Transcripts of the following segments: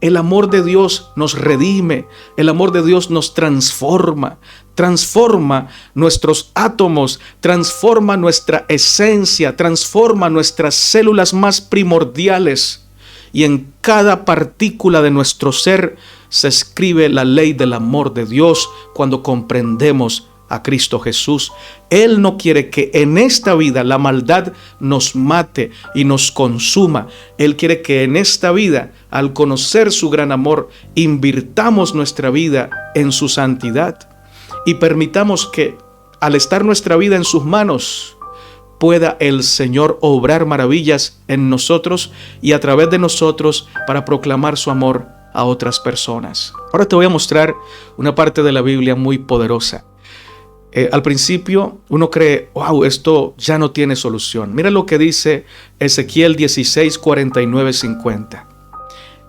El amor de Dios nos redime, el amor de Dios nos transforma, transforma nuestros átomos, transforma nuestra esencia, transforma nuestras células más primordiales. Y en cada partícula de nuestro ser se escribe la ley del amor de Dios cuando comprendemos a Cristo Jesús. Él no quiere que en esta vida la maldad nos mate y nos consuma. Él quiere que en esta vida, al conocer su gran amor, invirtamos nuestra vida en su santidad y permitamos que, al estar nuestra vida en sus manos, pueda el Señor obrar maravillas en nosotros y a través de nosotros para proclamar su amor a otras personas. Ahora te voy a mostrar una parte de la Biblia muy poderosa. Al principio uno cree, wow, esto ya no tiene solución. Mira lo que dice Ezequiel 16, 49, 50.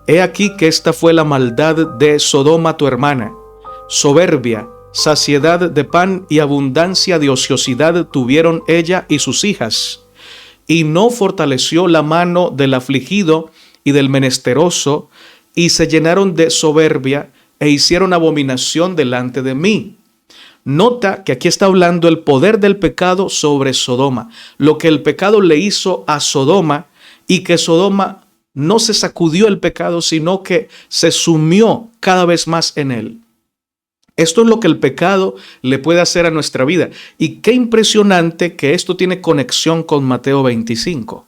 He aquí que esta fue la maldad de Sodoma tu hermana. Soberbia, saciedad de pan y abundancia de ociosidad tuvieron ella y sus hijas. Y no fortaleció la mano del afligido y del menesteroso, y se llenaron de soberbia e hicieron abominación delante de mí. Nota que aquí está hablando el poder del pecado sobre Sodoma, lo que el pecado le hizo a Sodoma y que Sodoma no se sacudió el pecado, sino que se sumió cada vez más en él. Esto es lo que el pecado le puede hacer a nuestra vida. Y qué impresionante que esto tiene conexión con Mateo 25.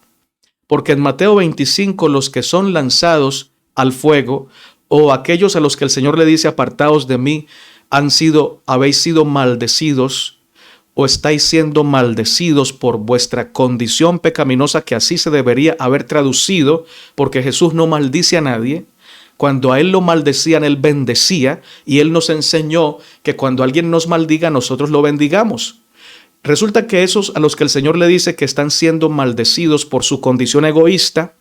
Porque en Mateo 25 los que son lanzados al fuego o aquellos a los que el Señor le dice apartaos de mí, habéis sido maldecidos o estáis siendo maldecidos por vuestra condición pecaminosa, que así se debería haber traducido, porque Jesús no maldice a nadie. Cuando a él lo maldecían, él bendecía, y él nos enseñó que cuando alguien nos maldiga, nosotros lo bendigamos. Resulta que esos a los que el Señor le dice que están siendo maldecidos por su condición egoísta,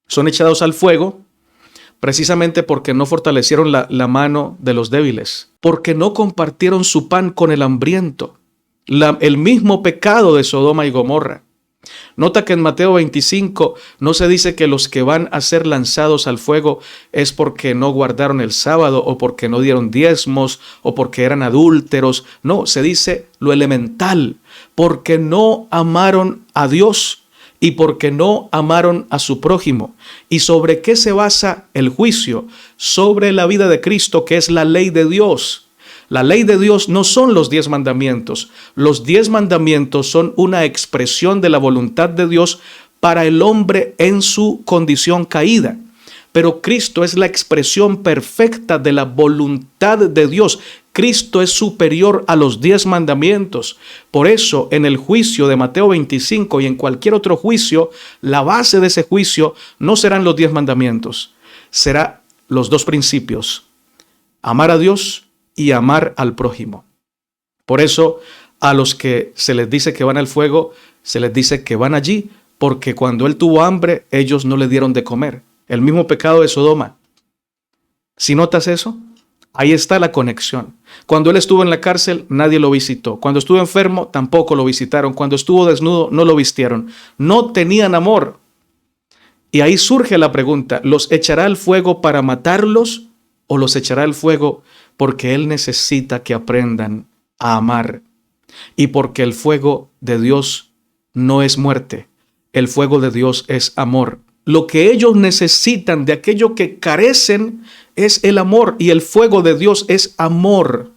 son echados al fuego, precisamente porque no fortalecieron la mano de los débiles, porque no compartieron su pan con el hambriento, el mismo pecado de Sodoma y Gomorra. Nota que en Mateo 25 no se dice que los que van a ser lanzados al fuego es porque no guardaron el sábado o porque no dieron diezmos o porque eran adúlteros. No, se dice lo elemental, porque no amaron a Dios y porque no amaron a su prójimo. ¿Y sobre qué se basa el juicio? Sobre la vida de Cristo, que es la ley de Dios. La ley de Dios no son los 10 mandamientos. Los 10 mandamientos son una expresión de la voluntad de Dios para el hombre en su condición caída. Pero Cristo es la expresión perfecta de la voluntad de Dios. Cristo es superior a los 10 mandamientos. Por eso, en el juicio de Mateo 25 y en cualquier otro juicio, la base de ese juicio no serán los 10 mandamientos. Será los 2 principios: amar a Dios y amar al prójimo. Por eso, a los que se les dice que van al fuego, se les dice que van allí, porque cuando él tuvo hambre, ellos no le dieron de comer. El mismo pecado de Sodoma. Si notas eso, ahí está la conexión. Cuando él estuvo en la cárcel, nadie lo visitó. Cuando estuvo enfermo, tampoco lo visitaron. Cuando estuvo desnudo, no lo vistieron. No tenían amor. Y ahí surge la pregunta: ¿los echará al fuego para matarlos o los echará al fuego porque él necesita que aprendan a amar? Y porque el fuego de Dios no es muerte, el fuego de Dios es amor. Lo que ellos necesitan, de aquello que carecen, es el amor, y el fuego de Dios es amor,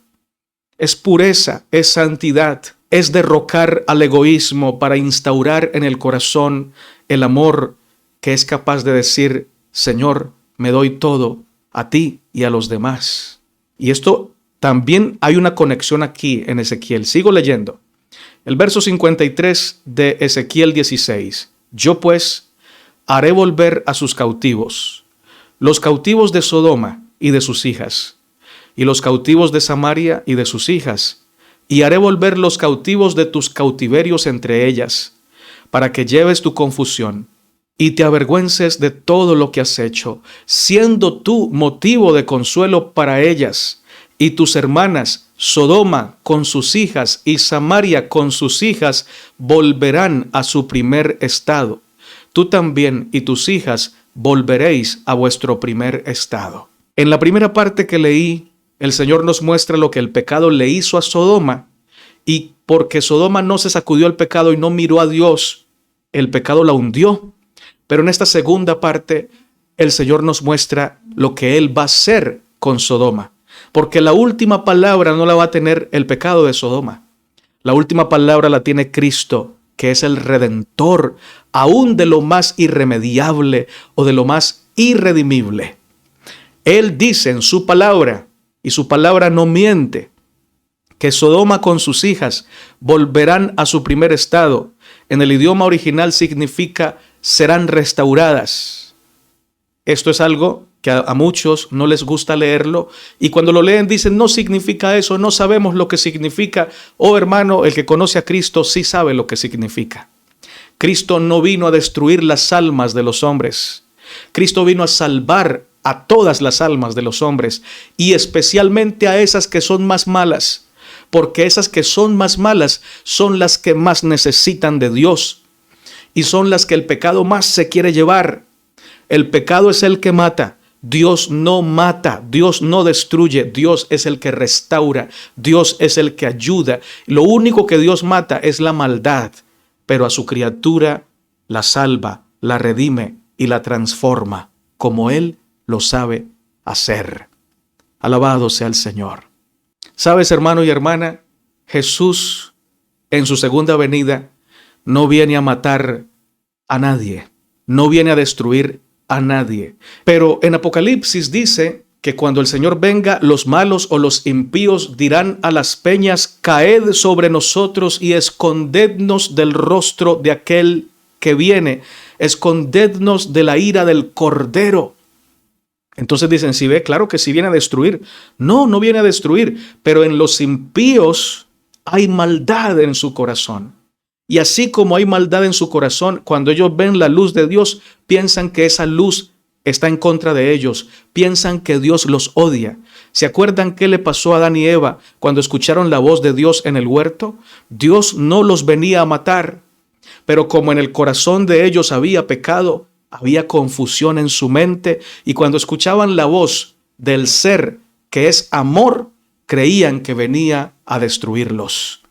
es pureza, es santidad, es derrocar al egoísmo para instaurar en el corazón el amor que es capaz de decir: Señor, me doy todo a ti y a los demás. Y esto también hay una conexión aquí en Ezequiel. Sigo leyendo. El verso 53 de Ezequiel 16. Yo pues haré volver a sus cautivos, los cautivos de Sodoma y de sus hijas, y los cautivos de Samaria y de sus hijas, y haré volver los cautivos de tus cautiverios entre ellas, para que lleves tu confusión y te avergüences de todo lo que has hecho, siendo tú motivo de consuelo para ellas. Y tus hermanas, Sodoma con sus hijas y Samaria con sus hijas, volverán a su primer estado. Tú también y tus hijas volveréis a vuestro primer estado. En la primera parte que leí, el Señor nos muestra lo que el pecado le hizo a Sodoma, y porque Sodoma no se sacudió el pecado y no miró a Dios, el pecado la hundió. Pero en esta segunda parte, el Señor nos muestra lo que Él va a hacer con Sodoma, porque la última palabra no la va a tener el pecado de Sodoma. La última palabra la tiene Cristo, que es el Redentor, aún de lo más irremediable o de lo más irredimible. Él dice en su palabra, y su palabra no miente, que Sodoma con sus hijas volverán a su primer estado. En el idioma original significa serán restauradas. Esto es algo que a muchos no les gusta leerlo, y cuando lo leen dicen no significa eso, no sabemos lo que significa. Oh hermano, el que conoce a Cristo sí sabe lo que significa. Cristo no vino a destruir las almas de los hombres. Cristo vino a salvar a todas las almas de los hombres, y especialmente a esas que son más malas, porque esas que son más malas son las que más necesitan de Dios y son las que el pecado más se quiere llevar. El pecado es el que mata. Dios no mata, Dios no destruye, Dios es el que restaura, Dios es el que ayuda. Lo único que Dios mata es la maldad, pero a su criatura la salva, la redime y la transforma, como Él lo sabe hacer. Alabado sea el Señor. ¿Sabes, hermano y hermana? Jesús en su segunda venida no viene a matar a nadie, no viene a destruir a nadie. Pero en Apocalipsis dice que cuando el Señor venga, los malos o los impíos dirán a las peñas: caed sobre nosotros y escondednos del rostro de aquel que viene, escondednos de la ira del Cordero. Entonces dicen, si ve, claro que sí viene a destruir. No, no viene a destruir, pero en los impíos hay maldad en su corazón. Y así como hay maldad en su corazón, cuando ellos ven la luz de Dios, piensan que esa luz está en contra de ellos, piensan que Dios los odia. ¿Se acuerdan qué le pasó a Adán y Eva cuando escucharon la voz de Dios en el huerto? Dios no los venía a matar, pero como en el corazón de ellos había pecado, había confusión en su mente, y cuando escuchaban la voz del ser que es amor, creían que venía a destruirlos.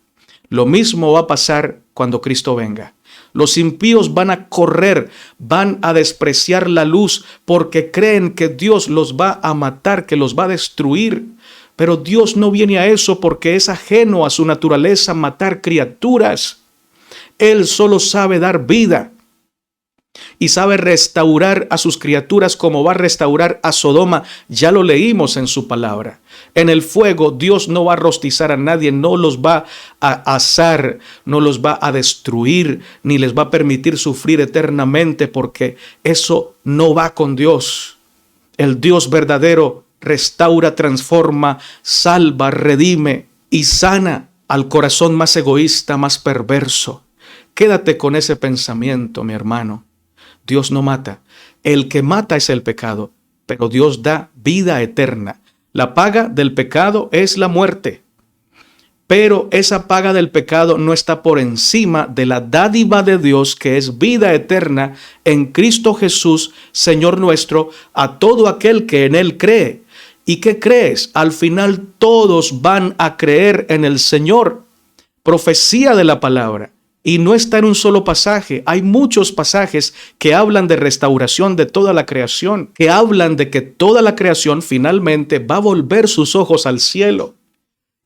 Lo mismo va a pasar cuando Cristo venga. Los impíos van a correr, van a despreciar la luz porque creen que Dios los va a matar, que los va a destruir. Pero Dios no viene a eso porque es ajeno a su naturaleza matar criaturas. Él solo sabe dar vida y sabe restaurar a sus criaturas como va a restaurar a Sodoma. Ya lo leímos en su palabra. En el fuego Dios no va a rostizar a nadie, no los va a asar, no los va a destruir, ni les va a permitir sufrir eternamente, porque eso no va con Dios. El Dios verdadero restaura, transforma, salva, redime y sana al corazón más egoísta, más perverso. Quédate con ese pensamiento, mi hermano. Dios no mata. El que mata es el pecado, pero Dios da vida eterna. La paga del pecado es la muerte, pero esa paga del pecado no está por encima de la dádiva de Dios, que es vida eterna en Cristo Jesús, Señor nuestro, a todo aquel que en Él cree. ¿Y qué crees? Al final todos van a creer en el Señor. Profecía de la palabra. Y no está en un solo pasaje, hay muchos pasajes que hablan de restauración de toda la creación, que hablan de que toda la creación finalmente va a volver sus ojos al cielo.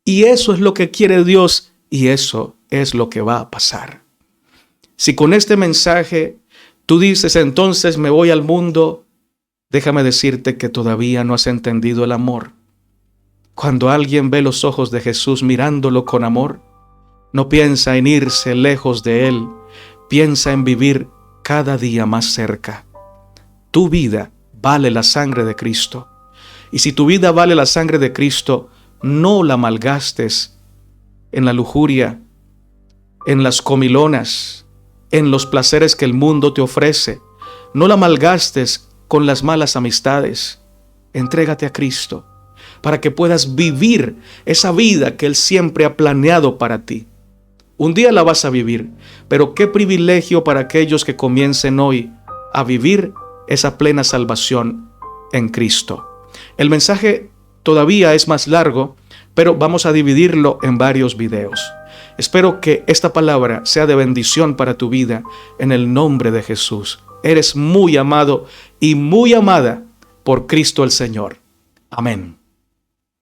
Y eso es lo que quiere Dios y eso es lo que va a pasar. Si con este mensaje tú dices, entonces me voy al mundo, déjame decirte que todavía no has entendido el amor. Cuando alguien ve los ojos de Jesús mirándolo con amor, no piensa en irse lejos de Él, piensa en vivir cada día más cerca. Tu vida vale la sangre de Cristo. Y si tu vida vale la sangre de Cristo, no la malgastes en la lujuria, en las comilonas, en los placeres que el mundo te ofrece. No la malgastes con las malas amistades. Entrégate a Cristo para que puedas vivir esa vida que Él siempre ha planeado para ti. Un día la vas a vivir, pero qué privilegio para aquellos que comiencen hoy a vivir esa plena salvación en Cristo. El mensaje todavía es más largo, pero vamos a dividirlo en varios videos. Espero que esta palabra sea de bendición para tu vida en el nombre de Jesús. Eres muy amado y muy amada por Cristo el Señor. Amén.